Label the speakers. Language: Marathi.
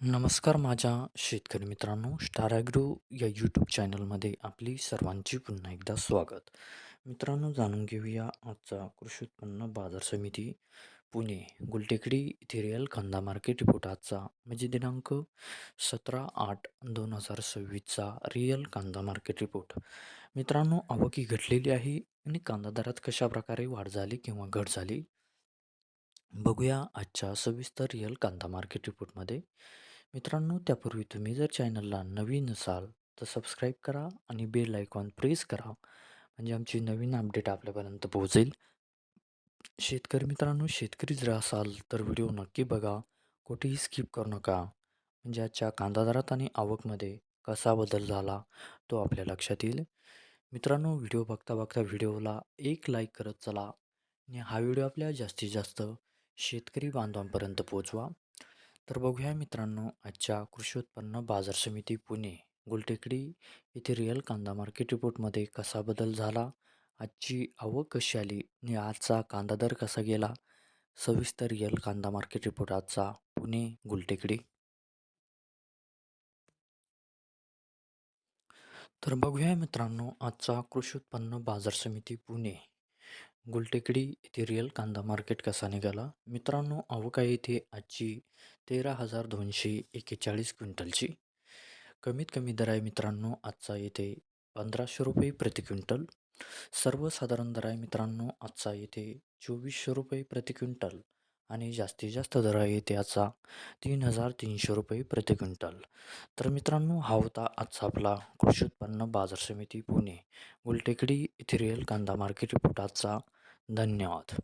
Speaker 1: नमस्कार माझ्या शेतकरी मित्रांनो, स्टार ॲग्रो या यूट्यूब चॅनलमध्ये आपली सर्वांची पुन्हा एकदा स्वागत. मित्रांनो, जाणून घेऊया आजचा कृषी उत्पन्न बाजार समिती पुणे गुलटेकडी येथे रिअल कांदा मार्केट रिपोर्ट आजचा म्हणजे दिनांक 17/8/2026चा रिअल कांदा मार्केट रिपोर्ट. मित्रांनो, आवक ही घटलेली आहे आणि कांदा दरात कशा प्रकारे वाढ झाली किंवा घट झाली बघूया आजच्या सविस्तर रिअल कांदा मार्केट रिपोर्टमध्ये. मित्रांनो, त्यापूर्वी तुम्ही जर चॅनलला नवीन असाल तर सबस्क्राईब करा आणि बेल आयकॉन प्रेस करा, म्हणजे आमची नवीन अपडेट आपल्यापर्यंत पोहोचेल. शेतकरी मित्रांनो, शेतकरी जर असाल तर व्हिडिओ नक्की बघा, कुठेही स्किप करू नका. म्हणजे आजच्या कांदा दरात आणि आवकमध्ये कसा बदल झाला तो आपल्या लक्षात येईल. मित्रांनो, व्हिडिओ बघता बघता व्हिडिओला एक लाईक करत चला आणि हा व्हिडिओ आपल्या जास्तीत जास्त शेतकरी बांधवांपर्यंत पोहोचवा. तर बघूया मित्रांनो, आजच्या कृषी उत्पन्न बाजार समिती पुणे गुलटेकडी येथे रिअल कांदा मार्केट रिपोर्टमध्ये कसा बदल झाला, आजची आवक कशी आली आणि आजचा कांदा दर कसा गेला. सविस्तर रिअल कांदा मार्केट रिपोर्ट आजचा पुणे गुलटेकडी. तर बघूया मित्रांनो, आजचा कृषी उत्पन्न बाजार समिती पुणे गुलटेकडी येथे रिअल कांदा मार्केट कसा निघाला. मित्रांनो, आवक आहे इथे आजची 13,241 क्विंटलची. कमीत कमी दर आहे मित्रांनो आजचा येथे 1,500 रुपये प्रति क्विंटल. सर्वसाधारण दर आहे मित्रांनो आजचा येथे 2,400 रुपये प्रति क्विंटल आणि जास्तीत जास्त दर आहे येथे आजचा 3,300 रुपये प्रति क्विंटल. तर मित्रांनो, हा होता आजचा आपला कृषी उत्पन्न बाजार समिती पुणे गुलटेकडी येथे रिअल कांदा मार्केट रिपोर्ट आजचा. धन्यवाद.